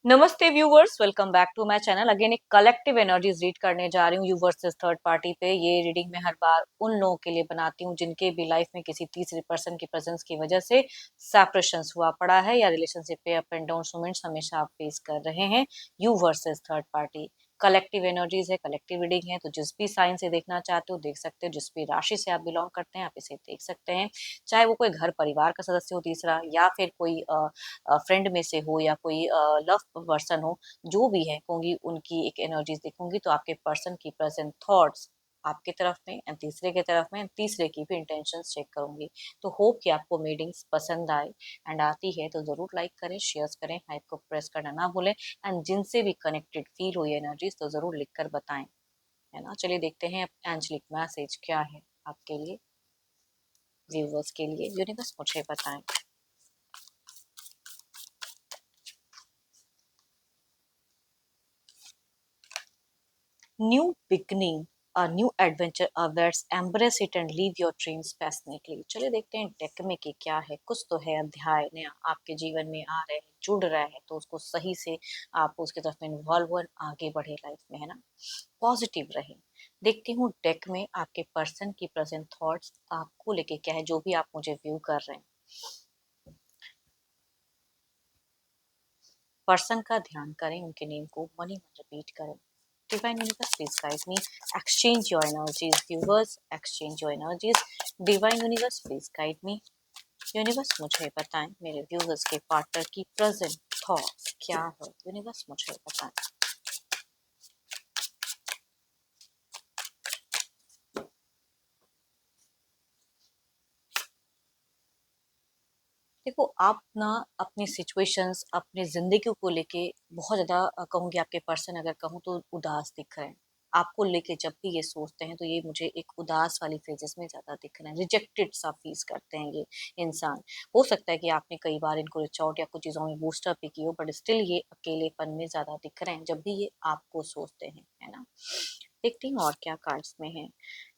नमस्ते viewers, welcome back to my channel. Again एक collective energies read करने जा रही हूँ यू वर्सेस थर्ड पार्टी पे। ये रीडिंग मैं हर बार उन लोगों के लिए बनाती हूँ जिनके भी लाइफ में किसी तीसरे पर्सन की प्रेजेंस की वजह से सेपरेशंस हुआ पड़ा है या रिलेशनशिप पे अप एंड डाउन मोमेंट्स हमेशा आप फेस कर रहे हैं। You versus third party collective energies है, कलेक्टिव रीडिंग है, तो जिस भी साइन से देखना चाहते हो देख सकते हो, जिस भी राशि से आप बिलोंग करते हैं आप इसे देख सकते हैं। चाहे वो कोई घर परिवार का सदस्य हो तीसरा, या फिर कोई फ्रेंड में से हो, या कोई लव पर्सन हो, जो भी है कहूंगी उनकी एक एनर्जीज देखूंगी तो आपके पर्सन की प्रेजेंट थॉट्स आपके तरफ में एंड तीसरे के तरफ में, तीसरे की भी इंटेंशंस चेक करूंगी। तो होप कि आपको मीटिंग्स पसंद आए, एंड आती है तो जरूर लाइक करें, शेयर करें, हाइप को प्रेस करना ना भूलें, एंड जिनसे भी कनेक्टेड फील हुई एनर्जीज तो जरूर लिखकर बताएं, है ना। चलिए देखते हैं एंजलिक मैसेज क्या है आपके लिए, व्यूवर्स के लिए। यूनिवर्स मुझे बताएं। New beginning, a new adventure awaits, embrace it and live your dreams passionately। चलिए देखते हैं डेक में कि क्या है। कुछ तो है अध्याय नया आपके जीवन में आ रहे हैं, जुड़ रहा है, तो उसको सही से आप उसके तरफ में इन्वॉल्व हो, आगे बढ़े लाइफ में, है ना। पॉजिटिव रहे। देखती हूँ डेक में आपके पर्सन की प्रेजेंट थॉट्स आपको लेके क्या है, जो भी आप मुझे व्यू कर रहे हैं। पर्सन का ध्यान करें, उनके नेम को मनी मन रिपीट करें। Divine Universe, please guide me. Exchange your energies, viewers. Exchange your energies. Divine Universe, please guide me. Universe मुझे बताएं मेरे व्यूवर्स के पार्टनर की प्रेजेंट थॉट्स क्या है। यूनिवर्स मुझे बताएं। देखो, आप ना अपनी सिचुएशंस, अपनी जिंदगी को लेके बहुत ज्यादा कहूंगी आपके पर्सन अगर कहूँ तो उदास दिख रहे हैं। आपको लेके जब भी ये सोचते हैं तो ये मुझे एक उदास वाली फेजेस में ज्यादा दिख रहे हैं, रिजेक्टेड सा फील करते हैं ये इंसान। हो सकता है कि आपने कई बार इनको रिच आउट या कुछ चीजों में बूस्टअप भी की हो, बट स्टिल ये अकेलेपन में ज्यादा दिख रहे हैं जब भी ये आपको सोचते हैं, है ना। देखती हूँ और क्या कार्ड्स में है।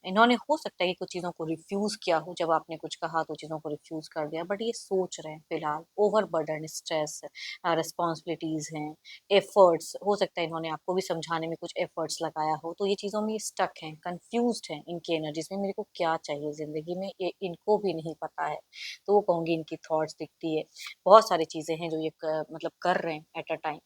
इन्होंने हो सकता है कि कुछ चीज़ों को रिफ्यूज़ किया हो, जब आपने कुछ कहा तो चीज़ों को रिफ्यूज़ कर दिया, बट ये सोच रहे हैं फिलहाल। ओवरबर्डन, स्ट्रेस, रिस्पॉन्सिबिलिटीज़ हैं, एफर्ट्स, हो सकता है इन्होंने आपको भी समझाने में कुछ एफर्ट्स लगाया हो, तो ये चीज़ों में स्टक हैं, कन्फ्यूज्ड हैं इनकी एनर्जीज में। मेरे को क्या चाहिए ज़िंदगी में, ये इनको भी नहीं पता है। तो वो कहूँगी इनकी थॉट्स दिखती है। बहुत सारी चीज़ें हैं जो ये मतलब कर रहे हैं एट अ टाइम,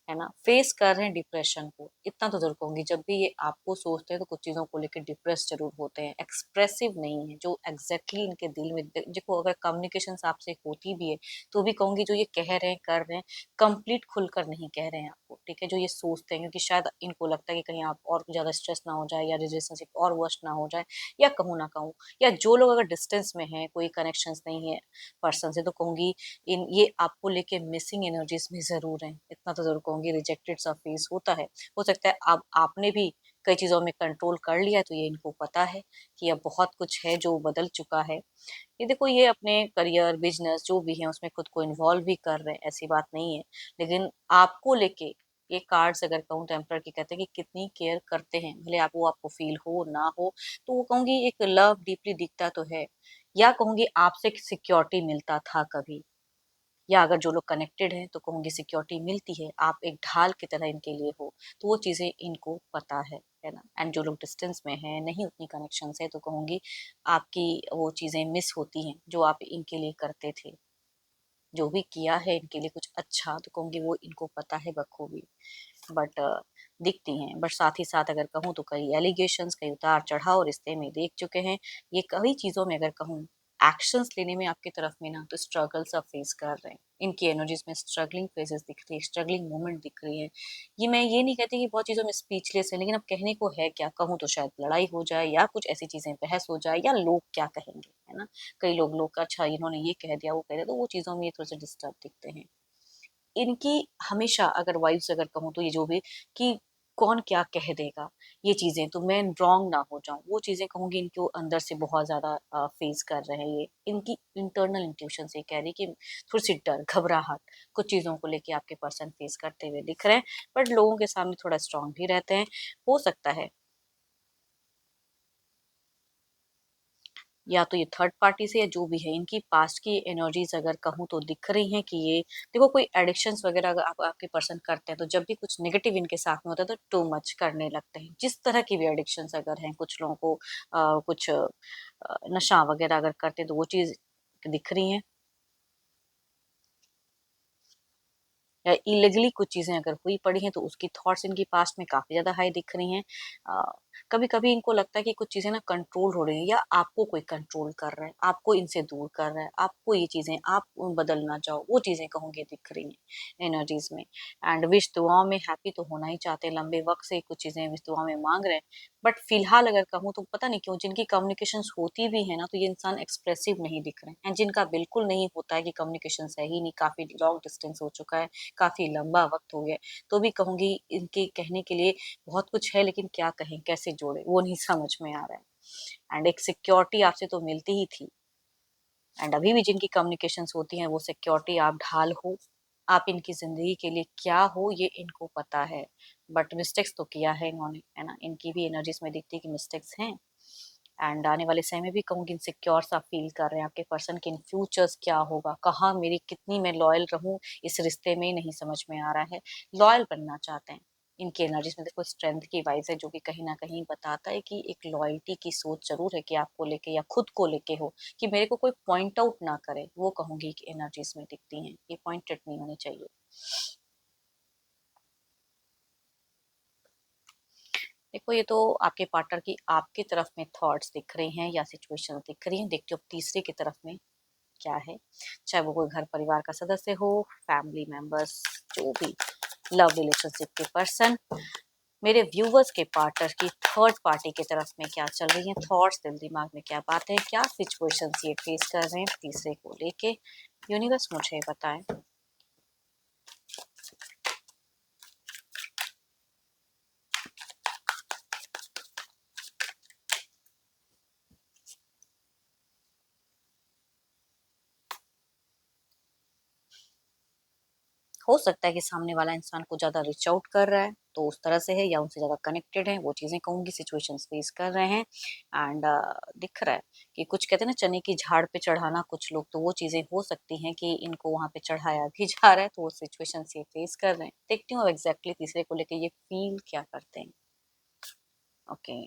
है ना। फेस कर रहे हैं डिप्रेशन को, इतना तो जरूर कहूंगी। जब भी ये आपको सोचते हैं तो कुछ चीजों को लेकर डिप्रेस जरूर होते हैं, एक्सप्रेसिव नहीं है जो एग्जैक्टली इनके दिल में। देखो, अगर कम्युनिकेशन आपसे होती भी है तो भी कहूंगी जो ये कह रहे हैं कर रहे हैं, कंप्लीट खुलकर नहीं कह रहे हैं आपको, ठीक है। जो ये सोचते हैं, क्योंकि शायद इनको लगता है कि कहीं आप और ज्यादा स्ट्रेस ना हो जाए, या रिलेशनशिप और वर्स्ट ना हो जाए, या कहूँ ना कहूँ, या जो लोग अगर डिस्टेंस में हैं, कोई कनेक्शन नहीं है पर्सन से, तो कहूंगी इन ये आपको लेके मिसिंग एनर्जीज में जरूर है, इतना तो जरूर कहूंगी। रिजेक्टेड सा फेस होता है। हो सकता है अब आपने भी कई चीजों में कंट्रोल कर लिया है, तो ये इनको पता है कि अब बहुत कुछ है जो बदल चुका है। ये देखो, ये अपने करियर, बिजनेस जो भी है उसमें खुद को इन्वॉल्व भी कर रहे हैं, ऐसी बात नहीं है। लेकिन आपको लेके ये कार्ड्स अगर कहूँ तो एम्परर की कहते हैं कि कितनी केयर करते हैं, भले आप वो आपको फील हो ना हो। तो वो कहूंगी एक लव डीपली दिखता तो है, या कहूंगी आपसे सिक्योरिटी मिलता था कभी, या अगर जो लोग कनेक्टेड हैं तो कहूंगी सिक्योरिटी मिलती है, आप एक ढाल की तरह इनके लिए हो। तो वो चीजें इनको पता है ना। एंड जो लोग डिस्टेंस में है, नहीं उतनी कनेक्शन है, तो कहूंगी आपकी वो चीजें मिस होती हैं जो आप इनके लिए करते थे। जो भी किया है इनके लिए कुछ अच्छा, तो कहूंगी वो इनको पता है बखूबी। बट दिखती हैं। बट साथ ही साथ अगर कहूँ तो कई एलिगेशंस, कई उतार चढ़ाव रिश्ते में देख चुके हैं। ये कई चीजों में अगर कहूँ एक्शंस लेने में आपकी तरफ में ना, तो स्ट्रगल्स आप फेस कर रहे हैं। इनकी एनर्जीज में स्ट्रगलिंग फेजेस दिख रही है, स्ट्रगलिंग मोमेंट दिख रही है। ये मैं ये नहीं कहती कि बहुत चीजों में स्पीचलेस है, लेकिन अब कहने को है क्या, कहूँ तो शायद लड़ाई हो जाए, या कुछ ऐसी चीजें बहस हो जाए, या लोग क्या कहेंगे, है ना। कई लोग अच्छा इन्होंने ये कह दिया, वो कह दिया, तो वो चीजों में ये थोड़े से डिस्टर्ब दिखते हैं इनकी। हमेशा अगर वाइफ्स अगर कहूँ तो ये जो भी कि कौन क्या कह देगा, ये चीजें तो मैं रॉन्ग ना हो जाऊं, वो चीजें कहूंगी इनको अंदर से बहुत ज्यादा फेस कर रहे हैं। ये इनकी इंटरनल इंट्यूशन से कह रही कि थोड़ी सी डर, घबराहट कुछ चीजों को लेके आपके पर्सन फेस करते हुए दिख रहे हैं। बट लोगों के सामने थोड़ा स्ट्रांग भी रहते हैं। हो सकता है या तो ये थर्ड पार्टी से या जो भी है, इनकी पास्ट की एनर्जीज अगर कहूँ तो दिख रही हैं कि ये देखो कोई एडिक्शंस वगैरह अगर आप आपके पर्सन करते हैं तो जब भी कुछ नेगेटिव इनके साथ में होता है तो टू मच करने लगते हैं। जिस तरह की भी एडिक्शंस अगर हैं, कुछ लोगों को कुछ नशा वगैरह अगर करते हैं तो वो चीज दिख रही है, या इलीगली कुछ चीजें अगर हुई पड़ी हैं तो उसकी थॉट्स इनकी पास्ट में काफी ज्यादा हाई दिख रही हैं। कभी कभी इनको लगता है कि कुछ चीजें ना कंट्रोल हो रही हैं, या आपको कोई कंट्रोल कर रहा है, आपको इनसे दूर कर रहा है, आपको ये चीजें आप बदल ना जाओ, वो चीजें कहूंगी दिख रही हैं एनर्जीज में। एंड विश दुआओं में हैप्पी तो होना ही चाहते हैं, लंबे वक्त से कुछ चीजें विश दुआ में मांग रहे हैं। बट फिलहाल अगर कहूँ तो पता नहीं क्यों जिनकी कम्युनिकेशन होती भी है ना तो ये इंसान एक्सप्रेसिव नहीं दिख रहे हैं, एंड जिनका बिल्कुल नहीं होता है कि कम्युनिकेशन है ही नहीं, काफी लॉन्ग डिस्टेंस हो चुका है, काफी लंबा वक्त हो गया, तो भी कहूंगी इनके कहने के लिए बहुत कुछ है, लेकिन क्या कहें कैसे जोड़े वो नहीं समझ में आ रहा है। एंड एक सिक्योरिटी आपसे तो मिलती ही थी, एंड अभी भी जिनकी कम्युनिकेशंस होती हैं वो सिक्योरिटी आप ढाल हो, आप इनकी जिंदगी के लिए क्या हो ये इनको पता है। बट मिस्टेक्स तो किया है इन्होंने, है ना, इनकी भी एनर्जीज में दिखती है कि मिस्टेक्स हैं। एंड आने वाले समय में भी कहूँगी इनसिक्योर सा फील कर रहे हैं आपके पर्सन के इन फ्यूचर्स क्या होगा, कहाँ मेरी कितनी मैं लॉयल रहूं इस रिश्ते में नहीं समझ में आ रहा है। लॉयल बनना चाहते हैं, इनकी एनर्जीज में देखो स्ट्रेंथ की वाइज है जो कि कहीं ना कहीं बताता है कि एक लॉयल्टी की सोच जरूर है कि आपको लेके या खुद को लेके हो, कि मेरे को कोई पॉइंट आउट ना करे, वो कहूंगी कि एनर्जीज में दिखती हैं, ये पॉइंटेड नहीं होनी चाहिए। देखो ये तो आपके पार्टनर की आपकी तरफ में थॉट्स दिख रही हैं या सिचुएशन दिख रही हैं, देखते हो अब तीसरे की तरफ में क्या है। चाहे वो कोई घर परिवार का सदस्य हो, फैमिली मेंबर्स, जो भी लव रिलेशनशिप के पर्सन, मेरे व्यूवर्स के पार्टनर की थर्ड पार्टी की तरफ में क्या चल रही है, थॉट्स दिल दिमाग में क्या बात है, क्या सिचुएशंस ये फेस कर रहे हैं तीसरे को लेके, यूनिवर्स मुझे बताएं। हो सकता है कि सामने वाला इंसान को ज्यादा रीच आउट कर रहा है तो उस तरह से है, या उनसे ज्यादा कनेक्टेड है, वो चीजें कहूंगी सिचुएशंस फेस कर रहे हैं। एंड दिख रहा है कि कुछ कहते हैं ना चने की झाड़ पे चढ़ाना, कुछ लोग तो वो चीजें हो सकती हैं कि इनको वहां पे चढ़ाया भी जा रहा है, तो वो सिचुएशन ये फेस कर रहे हैं। देखती हूँ एग्जैक्टली तीसरे को लेके ये फील क्या करते हैं। ओके,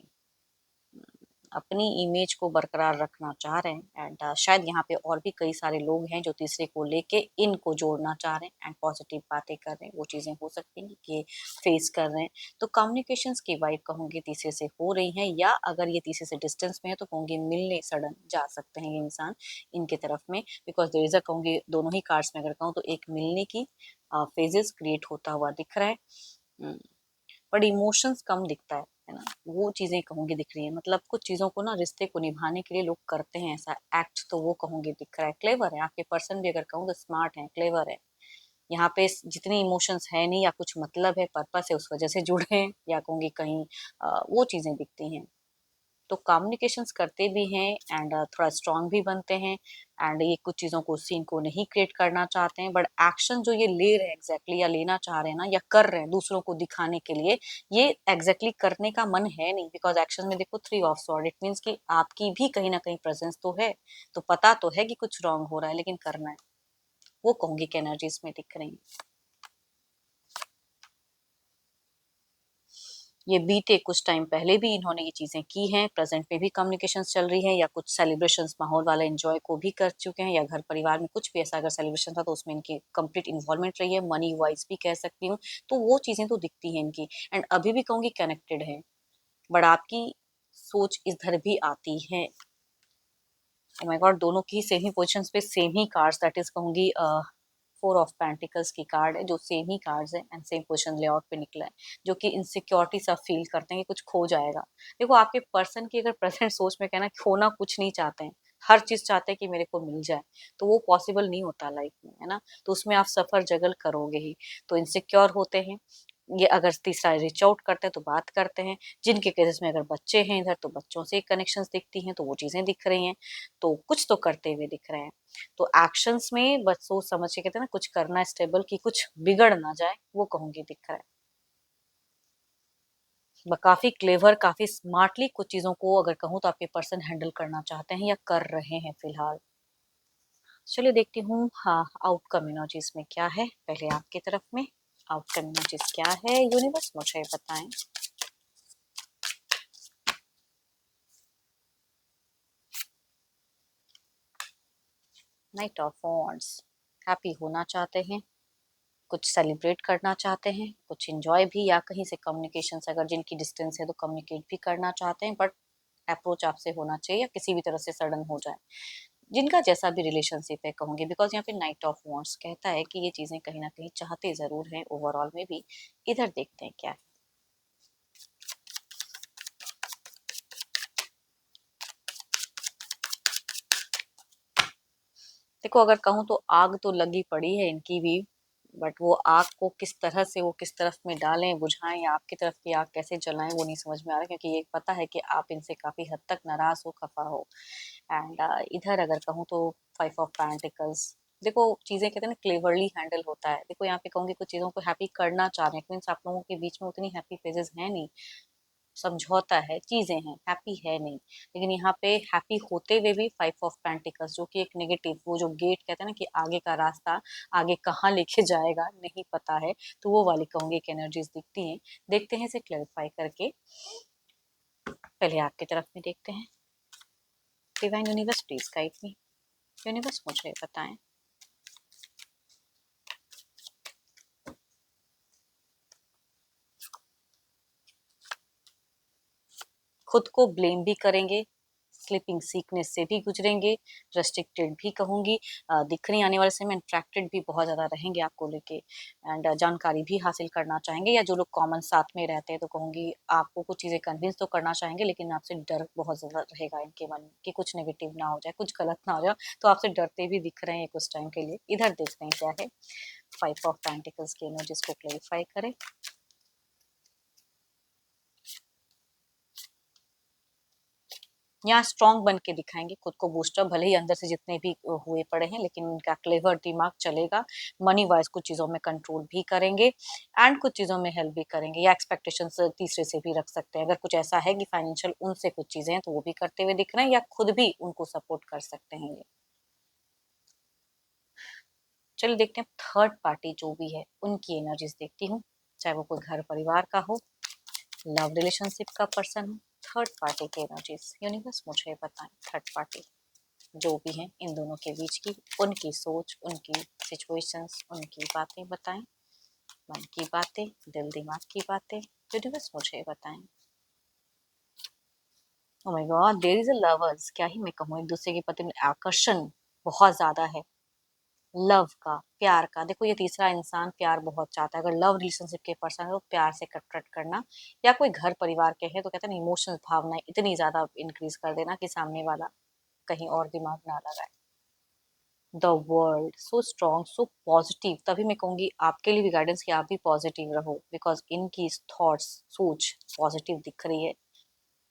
अपनी इमेज को बरकरार रखना चाह रहे हैं, एंड शायद यहाँ पे और भी कई सारे लोग हैं जो तीसरे को लेके इनको जोड़ना चाह रहे हैं एंड पॉजिटिव बातें कर रहे हैं, वो चीजें हो सकती हैं कि फेस कर रहे हैं। तो कम्युनिकेशंस की वाइब कहूंगी तीसरे से हो रही है, या अगर ये तीसरे से डिस्टेंस में है तो कहूंगी मिलने सडन जा सकते हैं ये इंसान इनके तरफ में, बिकॉज देयर इज अ कहूंगी दोनों ही कार्ड्स में अगर कहूँ तो एक मिलने की फेजेस क्रिएट होता हुआ दिख रहा है। हम्म, बट इमोशंस कम दिखता है ना, वो चीजें कहूंगी दिख रही है, मतलब कुछ चीजों को ना रिश्ते को निभाने के लिए लोग करते हैं ऐसा एक्ट, तो वो कहूंगी दिख रहा है। क्लेवर है आपके पर्सन भी, अगर कहूँ तो स्मार्ट है, क्लेवर है। यहाँ पे जितने इमोशंस है नहीं, या कुछ मतलब है पर्पस है उस वजह से जुड़े हैं, या कहूंगी कहीं वो चीजें दिखती हैं। तो कम्युनिकेशंस करते भी हैं एंड थोड़ा स्ट्रांग भी बनते हैं, एंड ये कुछ चीज़ों को सीन को नहीं क्रिएट करना चाहते हैं, बट एक्शन जो ये ले रहे हैं एग्जैक्टली या लेना चाह रहे हैं ना, या कर रहे हैं दूसरों को दिखाने के लिए, ये एग्जैक्टली करने का मन है नहीं, बिकॉज एक्शन में देखो three of sword, it means कि आपकी भी कहीं ना कहीं प्रेजेंस तो है, तो पता तो है कि कुछ रॉन्ग हो रहा है लेकिन करना है, वो कहूंगी कि एनर्जीज में दिख रही है। ये बीते कुछ टाइम पहले भी इन्होंने ये चीजें की हैं, प्रेजेंट में भी कम्युनिकेशंस चल रही है, या कुछ सेलिब्रेशंस माहौल वाला एंजॉय को भी कर चुके हैं, या घर परिवार में कुछ भी ऐसा अगर सेलिब्रेशन था तो उसमें इनकी कंप्लीट इन्वॉल्वमेंट रही है, मनी वाइज भी कह सकती हूँ। तो वो चीजें तो दिखती हैं इनकी, एंड अभी भी कहूंगी कनेक्टेड है, बट आपकी सोच इधर भी आती है। ओ माय गॉड, दोनों की सेम ही पोजीशंस पे same he cards, that is कहूंगी फोर ऑफ पेंटिकल्स की कार्ड है, जो सेम ही कार्ड्स है एंड सेम पोजीशन लेआउट पे निकला है, जो कि इनसिक्योरिटी सा फील करते हैं कि कुछ खो जाएगा। देखो आपके पर्सन की अगर प्रेजेंट सोच में कहना खोना कुछ नहीं चाहते हैं, हर चीज चाहते हैं कि मेरे को मिल जाए, तो वो पॉसिबल नहीं होता लाइफ में, है ना, तो उसमें आप सफर जगल करोगे ही। तो इनसिक्योर होते हैं ये, अगर तीसरा रिच आउट करते हैं तो बात करते हैं, जिनके केसेस में अगर बच्चे हैं इधर तो बच्चों से कनेक्शंस दिखती हैं, तो वो चीजें दिख रही हैं, तो कुछ तो करते हुए दिख रहे हैं। तो एक्शंस में बस सोच समझ के कहते हैं ना कुछ करना स्टेबल, की कुछ बिगड़ ना जाए, वो कहूंगी दिख रहा है। काफी क्लेवर, काफी स्मार्टली कुछ चीजों को अगर कहूँ तो आपके पर्सन हैंडल करना चाहते हैं या कर रहे हैं फिलहाल। चलिए देखती हूँ हाँ आउटकम एनर्जीज में क्या है। पहले आपकी तरफ में आउटकम एनर्जीज क्या है यूनिवर्स मुझे बताएं। नाइट ऑफ वॉन्ड्स, हैप्पी होना चाहते हैं, कुछ सेलिब्रेट करना चाहते हैं, कुछ एंजॉय भी, या कहीं से कम्युनिकेशन से अगर जिनकी डिस्टेंस है तो कम्युनिकेट भी करना चाहते हैं, बट अप्रोच आपसे होना चाहिए या किसी भी तरह से सडन हो जाए, जिनका जैसा भी रिलेशनशिप है कहूंगी। बिकॉज यहाँ पे नाइट ऑफ वॉन्ड्स कहता है कि ये चीजें कहीं ना कहीं चाहते जरूर हैं ओवरऑल में भी। इधर देखते हैं क्या है। देखो अगर कहूँ तो आग तो लगी पड़ी है इनकी भी, बट वो आग को किस तरह से वो किस तरफ में डालें बुझाएं या आपकी तरफ की आग कैसे जलाएं वो नहीं समझ में आ रहा, क्योंकि ये पता है कि आप इनसे काफी हद तक नाराज हो, खफा हो। एंड इधर अगर कहूँ तो 5 ऑफ पेंटिकल्स, देखो चीजें कहते हैं ना क्लेवरली हैंडल होता है। देखो यहाँ पे कहूंगी कुछ चीजों को हैप्पी करना चाह रहे हैं, मीन्स आप लोगों के बीच में उतनी हैप्पी फेजेस है नहीं, समझौता है, चीजें हैं, हैप्पी है नहीं। लेकिन यहाँ पे हैप्पी होते हुए भी 5 ऑफ पेंटिकल्स जो कि एक नेगेटिव, वो जो गेट कहते हैं ना कि आगे का रास्ता आगे कहाँ लेके जाएगा नहीं पता है, तो वो वाली कहूंगी एक एनर्जीज दिखती हैं। देखते हैं इसे क्लैरिफाई करके। पहले आपकी तरफ में देखते हैं। Divine universe please guide me. Universe मुझे बताएं। खुद को ब्लेम भी करेंगे, स्लीपिंग सीकनेस से भी गुजरेंगे, रेस्ट्रिक्टेड भी कहूंगी, दिख रही आने वाले समय में इंट्रैक्टेड भी बहुत ज्यादा रहेंगे आपको लेके, एंड जानकारी भी हासिल करना चाहेंगे, या जो लोग कॉमन साथ में रहते हैं तो कहूंगी आपको कुछ चीजें कन्विंस तो करना चाहेंगे, लेकिन आपसे डर बहुत ज्यादा रहेगा इनके मन में कि कुछ नेगेटिव ना हो जाए, कुछ गलत ना हो जाए, तो आपसे डरते भी दिख रहे हैं कुछ टाइम के लिए। इधर देखते हैं क्या है। 5 ऑफ पेंटिकल्स की एनर्जीज को क्लेरिफाई करें। यहाँ स्ट्रांग बन के दिखाएंगे खुद को, बूस्टर भले ही अंदर से जितने भी हुए पड़े हैं, लेकिन इनका क्लेवर दिमाग चलेगा। मनी वाइज कुछ चीजों में कंट्रोल भी करेंगे एंड कुछ चीजों में हेल्प भी करेंगे, या एक्सपेक्टेशंस तीसरे से भी रख सकते हैं। अगर कुछ ऐसा है कि फाइनेंशियल उनसे कुछ चीजें हैं तो वो भी करते हुए दिख रहे हैं, या खुद भी उनको सपोर्ट कर सकते हैं ये। चलिए देखते हैं थर्ड पार्टी जो भी है उनकी एनर्जीज देखती हूँ, चाहे वो कोई घर परिवार का हो, लव रिलेशनशिप का पर्सन हो। थर्ड पार्टी की एनर्जीज यूनिवर्स मुझे बताएं। थर्ड पार्टी जो भी हैं इन दोनों के बीच की, उनकी सोच, उनकी सिचुएशंस, उनकी बातें बताएं, मन की बातें, दिल दिमाग की बातें, यूनिवर्स मुझे बताएं। Oh my god, there is a lovers, क्या ही मैं कहूँ, एक दूसरे के प्रति में आकर्षण बहुत ज्यादा है, लव का, प्यार का। देखो ये तीसरा इंसान प्यार बहुत चाहता है, अगर लव रिलेशनशिप के पर्सन है तो प्यार से कटरट करना, या कोई घर परिवार के हैं तो कहते हैं ना इमोशनल भावनाएं इतनी ज्यादा इंक्रीज कर देना कि सामने वाला कहीं और दिमाग ना लगाए। The world so strong, so positive, तभी मैं कहूंगी आपके लिए भी गाइडेंस कि आप भी पॉजिटिव रहो, बिकॉज इनकी थॉट्स सोच पॉजिटिव दिख रही है।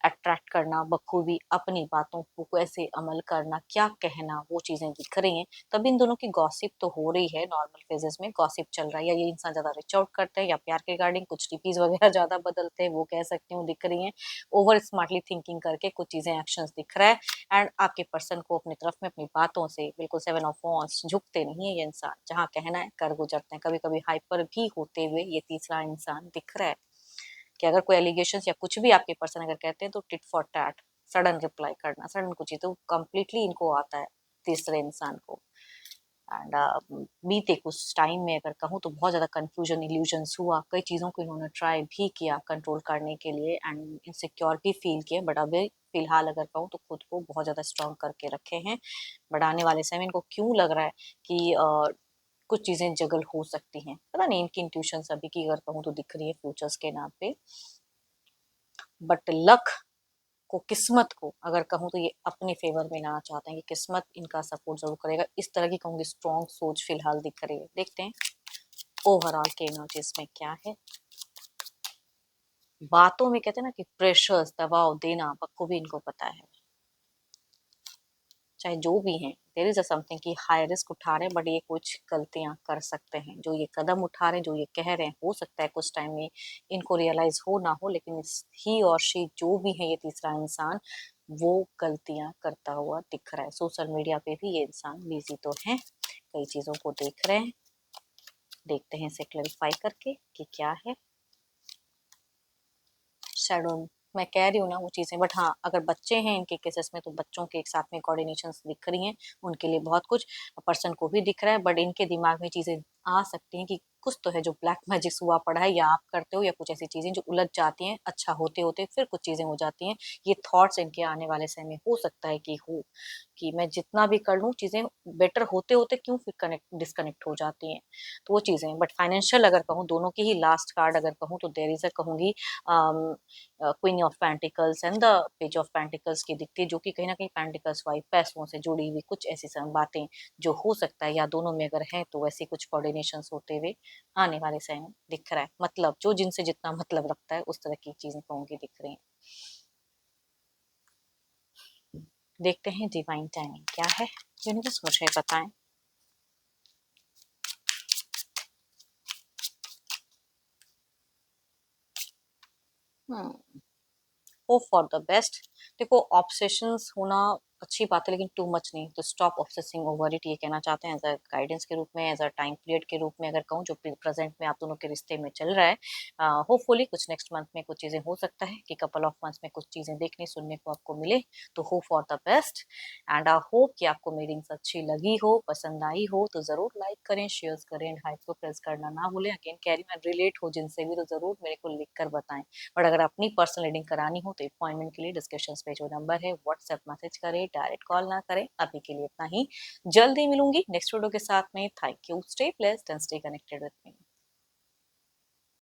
अट्रैक्ट करना बखूबी, अपनी बातों को कैसे अमल करना, क्या कहना, वो चीजें दिख रही हैं। तभी इन दोनों की गॉसिप तो हो रही है, नॉर्मल फेजेस में गॉसिप चल रहा है, या ये इंसान ज्यादा रिच आउट करते हैं या प्यार के रिगार्डिंग कुछ टीपीज वगैरह ज्यादा बदलते हैं, वो कह सकती हूँ दिख रही है। ओवर स्मार्टली थिंकिंग करके कुछ चीजें एक्शंस दिख रहा है। एंड आपके पर्सन को अपनी तरफ में अपनी बातों से बिल्कुल 7 ऑफ वॉन्ड्स, झुकते नहीं है ये इंसान, जहाँ कहना है कर गुजरते हैं। कभी कभी हाइपर भी होते हुए ये तीसरा इंसान दिख रहा है कि अगर कोई एलिगेशन या कुछ भी आपके पर्सन अगर कहते हैं तो tit for tat, sudden reply करना, सडन कुछ ही तो कम्प्लीटली इनको आता है तीसरे इंसान को। एंड बीते कुछ टाइम में अगर कहूँ तो बहुत ज्यादा कंफ्यूजन इल्यूजन्स हुआ, कई चीजों को इन्होंने ट्राई भी किया कंट्रोल करने के लिए एंड इनसिक्योर भी फील किए, बट अभी फिलहाल अगर कहूँ तो खुद को बहुत ज्यादा स्ट्रॉन्ग करके रखे हैं। बट आने वाले समय इनको क्यों लग रहा है कि कुछ चीजें जगल हो सकती हैं, पता नहीं, इनकी इंट्यूशन अभी की अगर कहूँ तो दिख रही है फ्यूचर्स के नाम पे। बट लक को, किस्मत को अगर कहूँ तो ये अपने फेवर में लाना चाहते हैं कि किस्मत इनका सपोर्ट जरूर करेगा, इस तरह की कहूँगी स्ट्रॉन्ग सोच फिलहाल दिख रही है। देखते हैं ओवरऑल के एनर्जीज में क्या है। बातों में कहते हैं ना कि प्रेशर्स, दबाव देना बखूबी इनको पता है। चाहे जो भी हैं, देयर इज अ समथिंग कि हाई रिस्क उठा रहे हैं, बट ये कुछ गलतियां कर सकते हैं। जो ये कदम उठा रहे हैं, जो ये कह रहे हैं, हो सकता है कुछ टाइम में इनको रियलाइज हो ना हो, लेकिन ही और शी जो भी है, ये तीसरा इंसान, वो गलतियां करता हुआ दिख रहा है। सोशल मीडिया पे भी ये इंसान बिजी तो है, कई चीजों को देख रहे हैं। देखते हैं इसे क्लैरिफाई करके कि क्या है। शैडो, मैं कह रही हूँ ना वो चीजें, बट हाँ, अगर बच्चे हैं इनके केसेस में, तो बच्चों के एक साथ में कोऑर्डिनेशन दिख रही हैं, उनके लिए बहुत कुछ पर्सन को भी दिख रहा है, बट इनके दिमाग में चीजें आ सकती हैं कि कुछ तो है जो ब्लैक मैजिक हुआ पड़ा है, या आप करते हो, या कुछ ऐसी चीजें जो उलझ जाती हैं, अच्छा होते होते फिर कुछ चीजें हो जाती हैं। ये थॉट्स इनके आने वाले समय में हो सकता है कि हो, कि मैं जितना भी कर लूँ, चीजें बेटर होते होते क्यों फिर कनेक्ट डिस्कनेक्ट हो जाती हैं। तो वो चीजें, बट फाइनेंशियल अगर कहूँ, दोनों की ही लास्ट कार्ड अगर कहूँ, तो देयर इज अ कहूंगी queen of pentacles and the page of pentacles की दिखती है, जो कि कहीं ना कहीं पेंटिकल्स वाइफ पैसों से जुड़ी हुई कुछ ऐसी सब बातें जो हो सकता है, या दोनों में अगर है तो वैसे कुछ कोऑर्डिनेशन होते हुए आने वाले समय में दिख रहा है। मतलब जो जिनसे जितना मतलब रखता है उस तरह की चीजें कहूंगी दिख रही हैं। देखते हैं डिवाइन टाइमिंग क्या है, यूनिवर्स मुझे बताएं। Hope for the best. देखो, ऑब्सेशंस होना अच्छी बात है, लेकिन टू मच नहीं, तो स्टॉप ऑब्सेसिंग ओवर इट, ये कहना चाहते हैं एज अ गाइडेंस के रूप में, एज अ टाइम पीरियड के रूप में अगर कहूँ, जो प्रेजेंट में आप दोनों के रिश्ते में चल रहा है। होपफुली कुछ नेक्स्ट मंथ में कुछ चीजें हो सकता है कि कपल ऑफ मंथ्स में कुछ चीजें देखने सुनने को आपको मिले, तो hope for the best. And I hope कि आपको मीटिंग्स अच्छी लगी हो, पसंद आई हो, तो जरूर लाइक करें, शेयर करें, एंड हाइप को प्रेस करना ना भूलें। अगेन कैरी मैं रिलेट हो जिनसे भी, तो जरूर मेरे को लिख कर बताएं। और अगर अपनी पर्सनल रीडिंग करानी हो, तो अपॉइंटमेंट के लिए डिस्क्रिप्शन पे जो नंबर है, व्हाट्सएप मैसेज करें, डायरेक्ट कॉल ना करें। अभी के लिए इतना ही, जल्दी मिलूंगी नेक्स्ट वीडियो के साथ में। Thank you, stay blessed and stay connected with me.